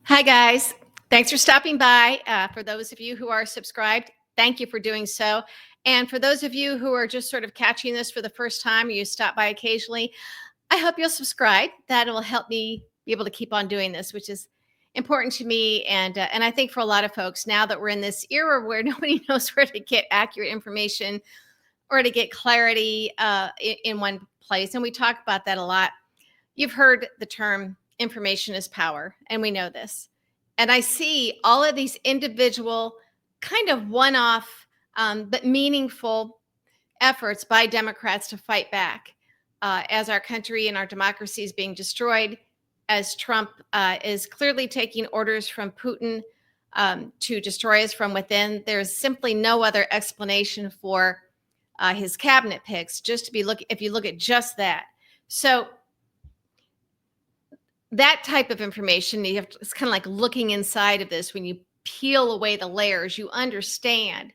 Hi, guys. Thanks for stopping by. For those of you who are subscribed, thank you for doing so. And for those of you who are just sort of catching this for the first time, or you stop by occasionally, I hope you'll subscribe. That will help me be able to keep on doing this, which is important to me. And I think for a lot of folks, now that we're in this era where nobody knows where to get accurate information or to get clarity in one place, and we talk about that a lot. You've heard the term information is power, and we know this. And I see all of these individual, kind of one off, but meaningful efforts by Democrats to fight back as our country and our democracy is being destroyed, as Trump is clearly taking orders from Putin to destroy us from within. There's simply no other explanation for his cabinet picks, just to be if you look at just that. So that type of information, it's kind of like looking inside of this. When you peel away the layers, you understand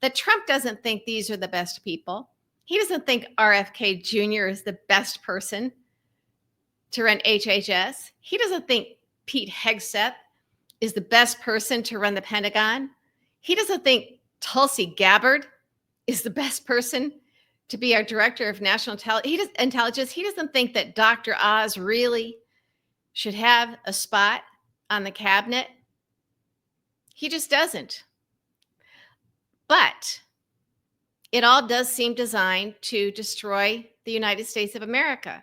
that Trump doesn't think these are the best people. He doesn't think RFK Jr. is the best person to run HHS. He doesn't think Pete Hegseth is the best person to run the Pentagon. He doesn't think Tulsi Gabbard is the best person to be our director of national intelligence. He doesn't think that Dr. Oz really should have a spot on the cabinet. He just doesn't. But it all does seem designed to destroy the United States of America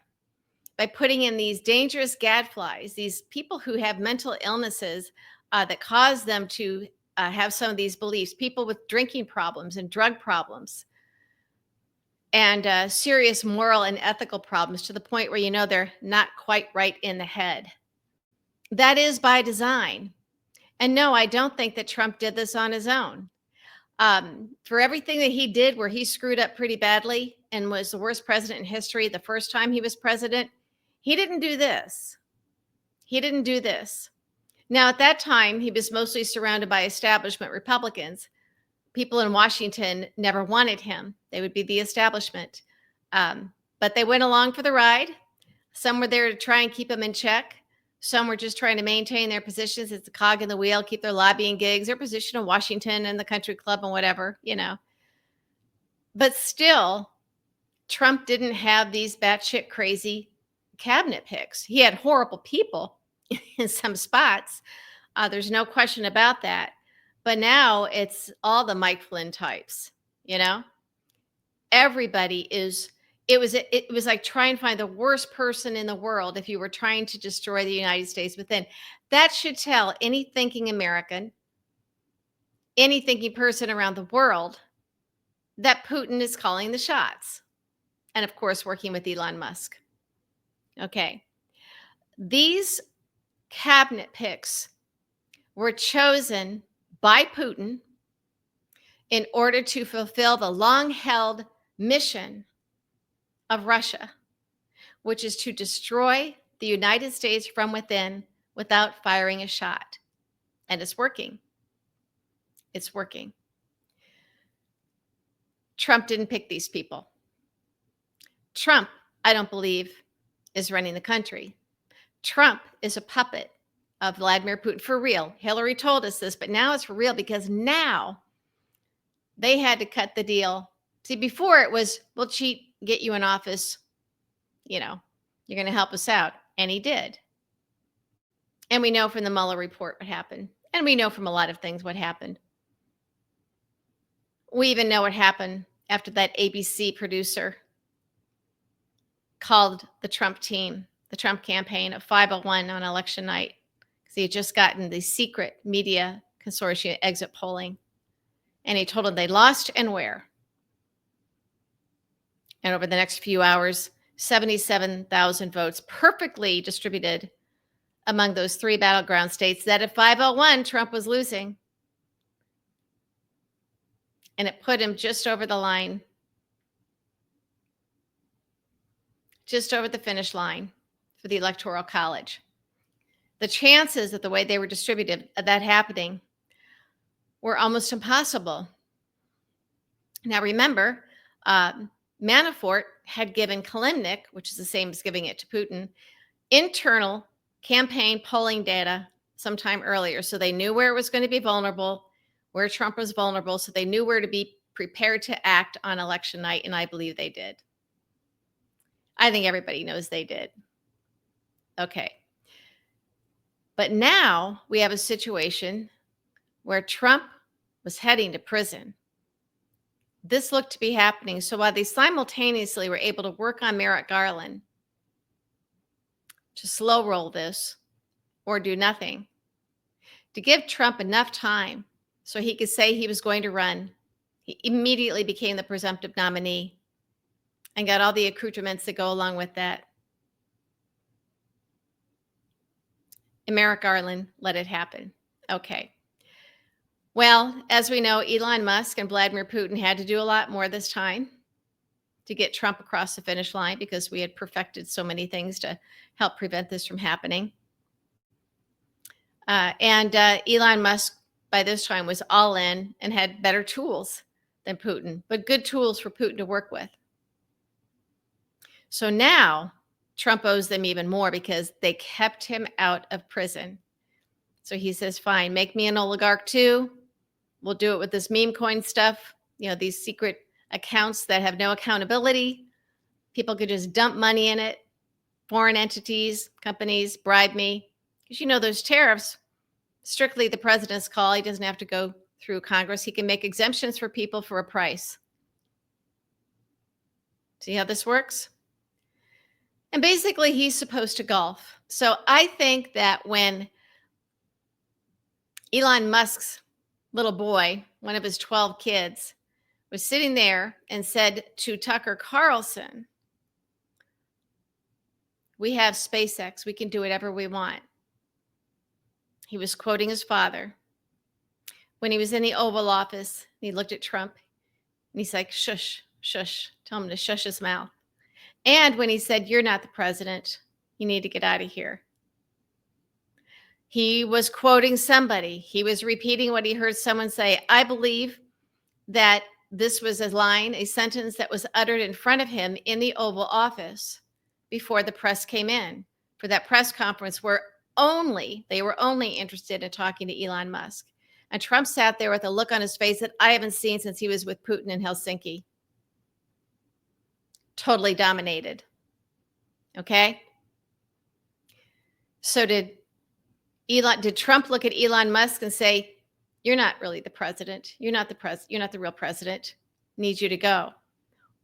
by putting in these dangerous gadflies, these people who have mental illnesses that cause them to have some of these beliefs, people with drinking problems and drug problems, and serious moral and ethical problems, to the point where they're not quite right in the head. That is by design. And no, I don't think that Trump did this on his own. For everything that he did, where he screwed up pretty badly and was the worst president in history the first time he was president, he didn't do this. He didn't do this. Now, at that time, he was mostly surrounded by establishment Republicans. People in Washington never wanted him. They would be the establishment. But they went along for the ride. Some were there to try and keep him in check. Some were just trying to maintain their positions as the cog in the wheel, keep their lobbying gigs, their position in Washington and the country club and whatever. But still, Trump didn't have these batshit crazy cabinet picks. He had horrible people in some spots. There's no question about that. But now it's all the Mike Flynn types, Everybody is. It was like trying to find the worst person in the world if you were trying to destroy the United States within. That should tell any thinking American, any thinking person around the world, that Putin is calling the shots. And of course, working with Elon Musk. Okay. These cabinet picks were chosen by Putin in order to fulfill the long-held mission of Russia, which is to destroy the United States from within without firing a shot. And it's working. It's working. Trump didn't pick these people. Trump, I don't believe, is running the country. Trump is a puppet of Vladimir Putin, for real. Hillary told us this, but now it's for real, because now they had to cut the deal. See, before it was, we'll cheat, get you in office, you're going to help us out. And he did. And we know from the Mueller report what happened. And we know from a lot of things what happened. We even know what happened after that ABC producer called the Trump team, the Trump campaign, a 501 on election night, because he had just gotten the secret media consortium exit polling. And he told them they lost and where. And over the next few hours, 77,000 votes perfectly distributed among those three battleground states that at 501, Trump was losing. And it put him just over the line, just over the finish line for the Electoral College. The chances of the way they were distributed of that happening were almost impossible. Now, remember, Manafort had given Kalimnik, which is the same as giving it to Putin, internal campaign polling data sometime earlier. So they knew where it was going to be vulnerable, where Trump was vulnerable. So they knew where to be prepared to act on election night. And I believe they did. I think everybody knows they did. Okay. But now we have a situation where Trump was heading to prison. This looked to be happening. So while they simultaneously were able to work on Merrick Garland to slow roll this or do nothing, to give Trump enough time so he could say he was going to run, he immediately became the presumptive nominee and got all the accoutrements that go along with that. And Merrick Garland let it happen. Okay. Well, as we know, Elon Musk and Vladimir Putin had to do a lot more this time to get Trump across the finish line because we had perfected so many things to help prevent this from happening. Elon Musk, by this time, was all in and had better tools than Putin, but good tools for Putin to work with. So now Trump owes them even more because they kept him out of prison. So he says, fine, make me an oligarch too. We'll do it with this meme coin stuff, these secret accounts that have no accountability. People could just dump money in it. Foreign entities, companies bribe me. Because those tariffs, strictly the president's call. He doesn't have to go through Congress. He can make exemptions for people for a price. See how this works? And basically, he's supposed to golf. So I think that when Elon Musk's little boy, one of his 12 kids, was sitting there and said to Tucker Carlson, we have SpaceX. We can do whatever we want. He was quoting his father. When he was in the Oval Office, he looked at Trump and he's like, shush, shush, tell him to shush his mouth. And when he said, you're not the president, you need to get out of here. He was quoting somebody. He was repeating what he heard someone say. I believe that this was a line, a sentence that was uttered in front of him in the Oval Office before the press came in for that press conference where they were only interested in talking to Elon Musk. And Trump sat there with a look on his face that I haven't seen since he was with Putin in Helsinki. Totally dominated. Okay? So did Trump look at Elon Musk and say, you're not really the president. You're not the real president. Need you to go.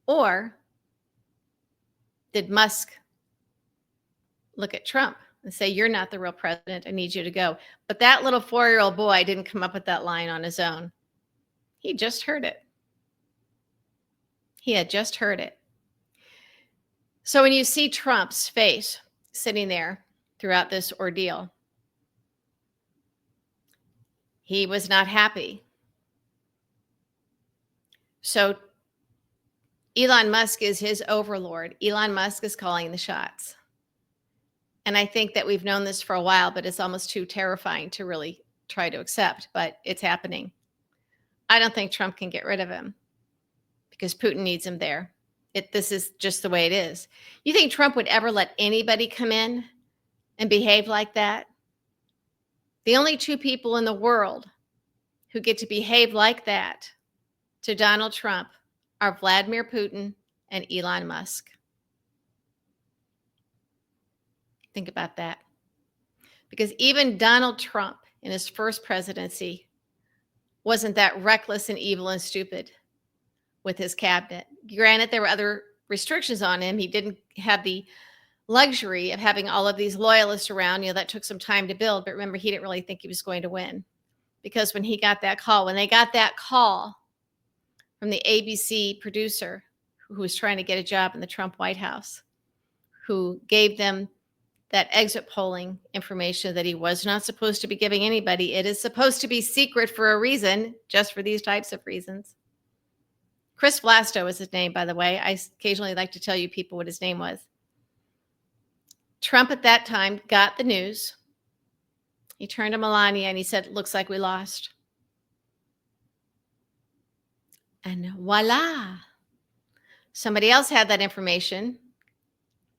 Or did Musk look at Trump and say, you're not the real president. I need you to go. But that little 4-year-old boy didn't come up with that line on his own. He just heard it. He had just heard it. So when you see Trump's face sitting there throughout this ordeal, he was not happy. So Elon Musk is his overlord. Elon Musk is calling the shots. And I think that we've known this for a while, but it's almost too terrifying to really try to accept, but it's happening. I don't think Trump can get rid of him because Putin needs him there. This is just the way it is. You think Trump would ever let anybody come in and behave like that? The only two people in the world who get to behave like that to Donald Trump are Vladimir Putin and Elon Musk. Think about that. Because even Donald Trump in his first presidency wasn't that reckless and evil and stupid with his cabinet. Granted, there were other restrictions on him. He didn't have the luxury of having all of these loyalists around. That took some time to build. But remember, he didn't really think he was going to win. Because when they got that call from the ABC producer who was trying to get a job in the Trump White House, who gave them that exit polling information that he was not supposed to be giving anybody. It is supposed to be secret for a reason, just for these types of reasons. Chris Vlasto was his name, by the way. I occasionally like to tell you people what his name was. Trump at that time got the news. He turned to Melania and he said, looks like we lost. And voila. Somebody else had that information.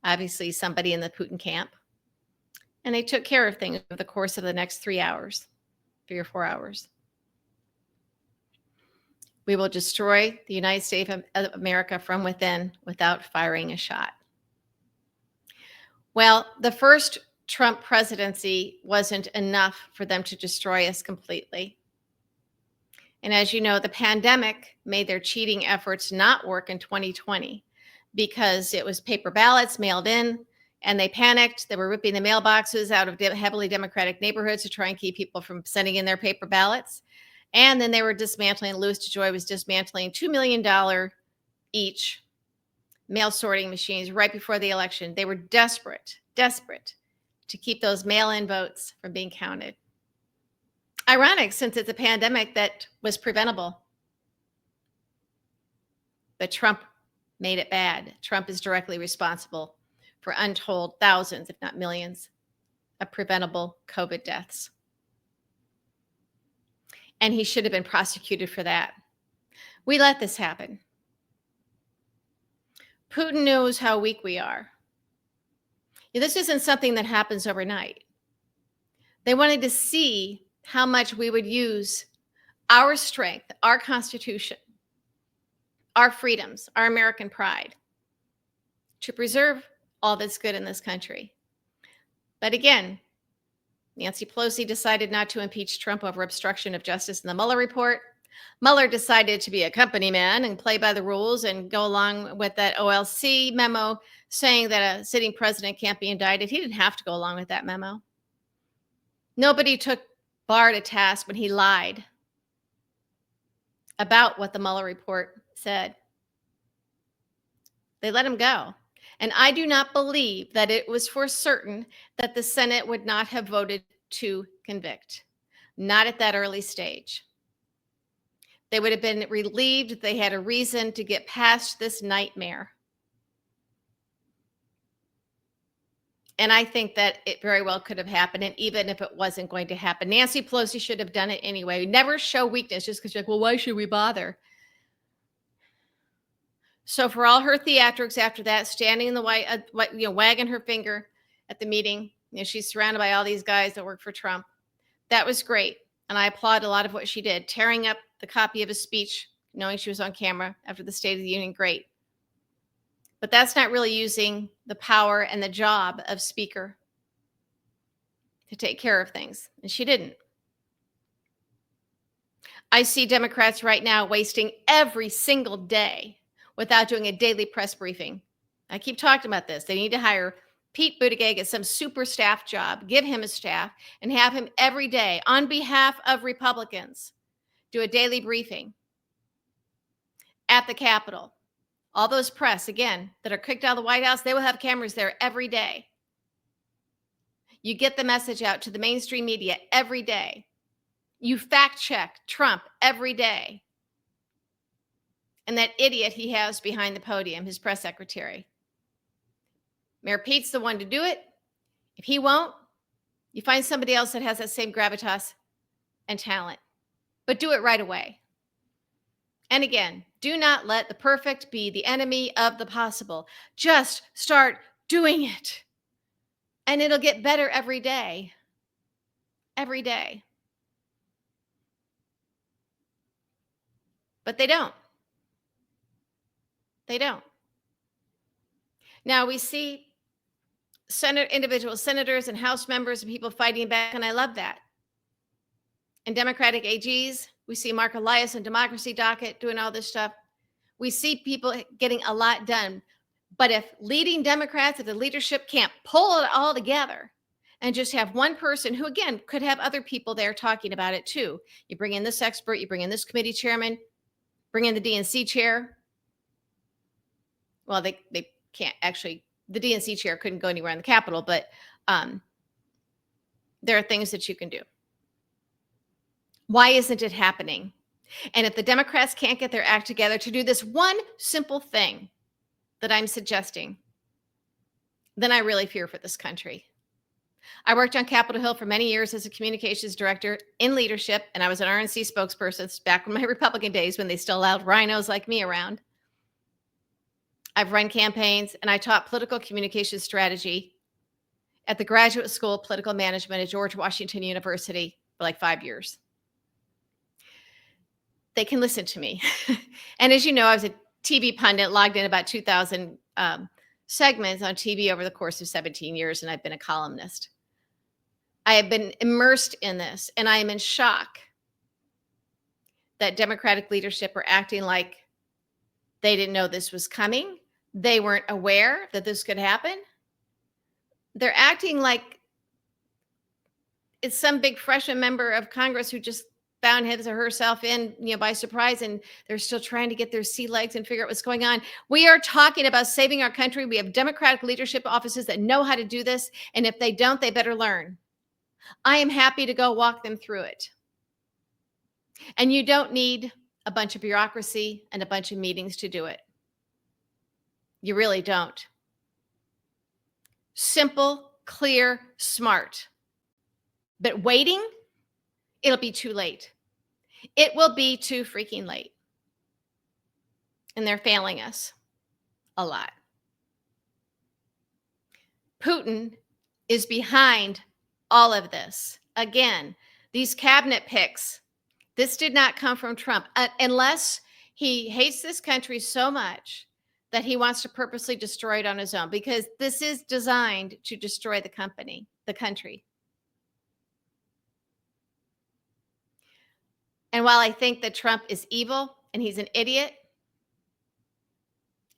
Obviously, somebody in the Putin camp. And they took care of things over the course of the next 3 hours, 3 or 4 hours. We will destroy the United States of America from within without firing a shot. Well, the first Trump presidency wasn't enough for them to destroy us completely. And as you know, the pandemic made their cheating efforts not work in 2020 because it was paper ballots mailed in and they panicked. They were ripping the mailboxes out of heavily Democratic neighborhoods to try and keep people from sending in their paper ballots. And then they were dismantling, Louis DeJoy was dismantling $2 million each mail sorting machines right before the election. They were desperate to keep those mail-in votes from being counted. Ironic, since it's a pandemic that was preventable. But Trump made it bad. Trump is directly responsible for untold thousands, if not millions, of preventable COVID deaths. And he should have been prosecuted for that. We let this happen. Putin knows how weak we are. This isn't something that happens overnight. They wanted to see how much we would use our strength, our Constitution, our freedoms, our American pride to preserve all that's good in this country. But again, Nancy Pelosi decided not to impeach Trump over obstruction of justice in the Mueller report. Mueller decided to be a company man and play by the rules and go along with that OLC memo saying that a sitting president can't be indicted. He didn't have to go along with that memo. Nobody took Barr to task when he lied about what the Mueller report said. They let him go. And I do not believe that it was for certain that the Senate would not have voted to convict. Not at that early stage. They would have been relieved if they had a reason to get past this nightmare. And I think that it very well could have happened. And even if it wasn't going to happen, Nancy Pelosi should have done it anyway. Never show weakness just because you're like, well, why should we bother? So for all her theatrics after that, standing in the white, wagging her finger at the meeting, she's surrounded by all these guys that work for Trump. That was great. And I applaud a lot of what she did. Tearing up the copy of his speech, knowing she was on camera after the State of the Union, great. But that's not really using the power and the job of Speaker to take care of things. And she didn't. I see Democrats right now wasting every single day without doing a daily press briefing. I keep talking about this. They need to hire Pete Buttigieg at some super staff job, give him a staff, and have him every day on behalf of Republicans do a daily briefing at the Capitol. All those press, again, that are kicked out of the White House, they will have cameras there every day. You get the message out to the mainstream media every day. You fact check Trump every day. And that idiot he has behind the podium, his press secretary. Mayor Pete's the one to do it. If he won't, you find somebody else that has that same gravitas and talent. But do it right away. And again, do not let the perfect be the enemy of the possible. Just start doing it. And it'll get better every day. Every day. But they don't. They don't. Now we see individual senators and House members and people fighting back, and I love that. And Democratic AGs, we see Mark Elias and Democracy Docket doing all this stuff. We see people getting a lot done. But if leading Democrats, if the leadership can't pull it all together and just have one person who, again, could have other people there talking about it too. You bring in this expert, you bring in this committee chairman, bring in the DNC chair. Well, they can't actually, the DNC chair couldn't go anywhere in the Capitol, but there are things that you can do. Why isn't it happening? And if the Democrats can't get their act together to do this one simple thing that I'm suggesting, then I really fear for this country. I worked on Capitol Hill for many years as a communications director in leadership, and I was an RNC spokesperson back in my Republican days when they still allowed rhinos like me around. I've run campaigns, and I taught political communication strategy at the Graduate School of Political Management at George Washington University for like 5 years. They can listen to me. And as you know, I was a TV pundit, logged in about 2,000 segments on TV over the course of 17 years, and I've been a columnist. I have been immersed in this, and I am in shock that Democratic leadership are acting like they didn't know this was coming. They weren't aware that this could happen. They're acting like it's some big freshman member of Congress who just found his or herself in, by surprise, and they're still trying to get their sea legs and figure out what's going on. We are talking about saving our country. We have Democratic leadership offices that know how to do this, and if they don't, they better learn. I am happy to go walk them through it. And you don't need a bunch of bureaucracy and a bunch of meetings to do it. You really don't. Simple, clear, smart. But waiting, it'll be too late. It will be too freaking late. And they're failing us a lot. Putin is behind all of this. Again, these cabinet picks, this did not come from Trump, unless he hates this country so much that he wants to purposely destroy it on his own, because this is designed to destroy the country. And while I think that Trump is evil and he's an idiot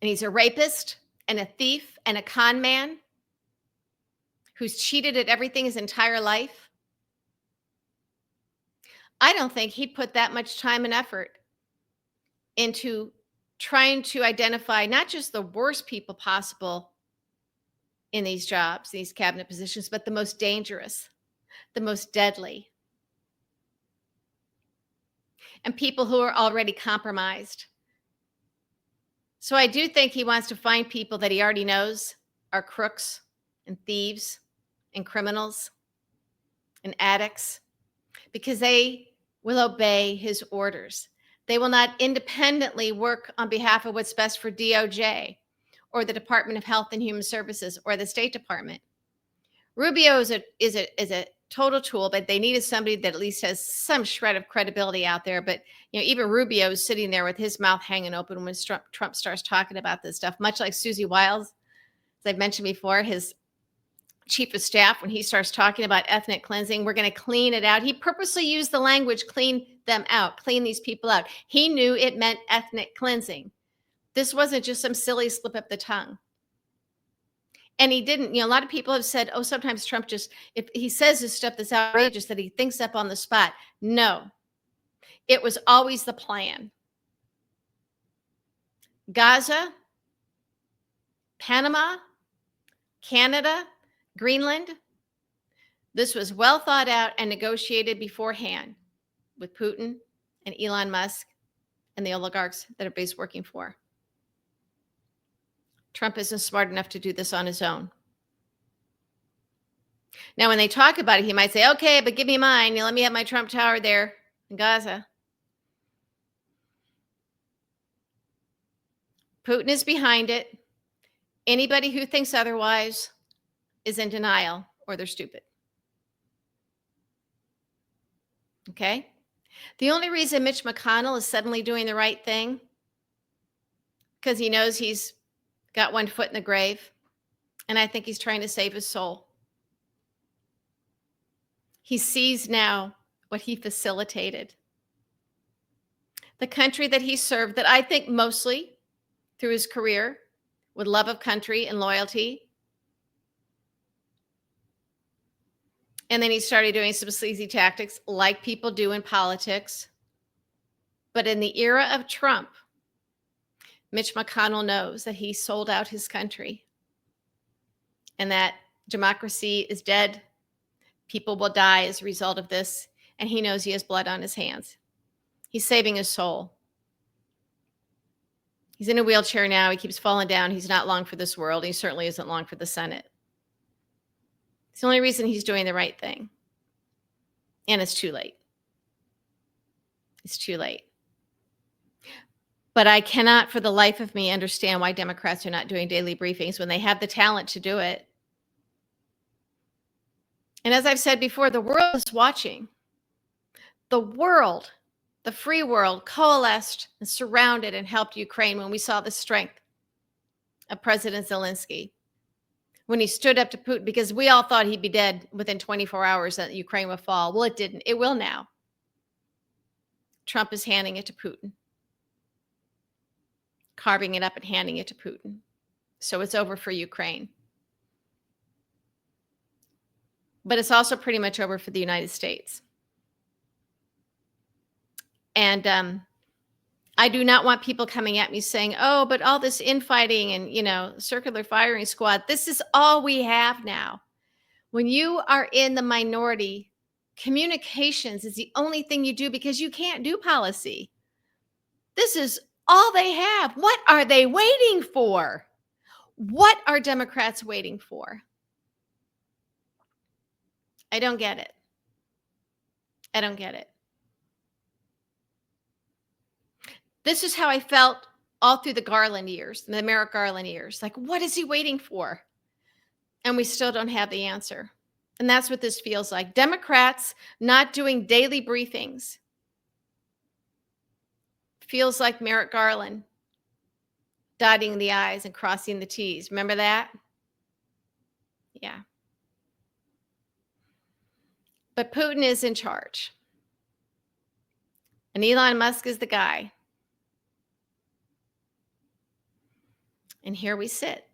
and he's a rapist and a thief and a con man who's cheated at everything his entire life, I don't think he'd put that much time and effort into trying to identify not just the worst people possible in these jobs, these cabinet positions, but the most dangerous, the most deadly, and people who are already compromised. So I do think he wants to find people that he already knows are crooks and thieves and criminals and addicts, because they will obey his orders. They will not independently work on behalf of what's best for DOJ or the Department of Health and Human Services or the State Department. Rubio is a total tool, but they needed somebody that at least has some shred of credibility out there. But even Rubio is sitting there with his mouth hanging open when Trump starts talking about this stuff, much like Susie Wiles, as I've mentioned before, his chief of staff, when he starts talking about ethnic cleansing, we're going to clean it out. He purposely used the language, clean them out, clean these people out. He knew it meant ethnic cleansing. This wasn't just some silly slip of the tongue. And he didn't, a lot of people have said, oh, sometimes Trump just, if he says this stuff that's outrageous that he thinks up on the spot. No, it was always the plan. Gaza, Panama, Canada, Greenland, this was well thought out and negotiated beforehand with Putin and Elon Musk and the oligarchs that are based working for. Trump isn't smart enough to do this on his own. Now, when they talk about it, he might say, okay, but give me mine. Let me have my Trump Tower there in Gaza. Putin is behind it. Anybody who thinks otherwise is in denial or they're stupid. Okay? The only reason Mitch McConnell is suddenly doing the right thing, because he knows he's got one foot in the grave, and I think he's trying to save his soul. He sees now what he facilitated. The country that he served, that I think mostly through his career with love of country and loyalty. And then he started doing some sleazy tactics like people do in politics. But in the era of Trump, Mitch McConnell knows that he sold out his country and that democracy is dead. People will die as a result of this. And he knows he has blood on his hands. He's saving his soul. He's in a wheelchair now. He keeps falling down. He's not long for this world. He certainly isn't long for the Senate. It's the only reason he's doing the right thing. And it's too late. It's too late. But I cannot for the life of me understand why Democrats are not doing daily briefings when they have the talent to do it. And as I've said before, the world is watching. The world, the free world, coalesced and surrounded and helped Ukraine when we saw the strength of President Zelensky, when he stood up to Putin, because we all thought he'd be dead within 24 hours, that Ukraine would fall. Well, it didn't. It will now. Trump is handing it to Putin, carving it up and handing it to Putin. So it's over for Ukraine. But it's also pretty much over for the United States. And I do not want people coming at me saying, oh, but all this infighting and, circular firing squad, this is all we have now. When you are in the minority, communications is the only thing you do, because you can't do policy. This is all they have. What are they waiting for? What are Democrats waiting for? I don't get it. I don't get it. This is how I felt all through the Garland years, the Merrick Garland years. Like, what is he waiting for? And we still don't have the answer. And that's what this feels like. Democrats not doing daily briefings feels like Merrick Garland dotting the I's and crossing the T's. Remember that? Yeah. But Putin is in charge. And Elon Musk is the guy. And here we sit.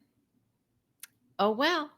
Oh, well.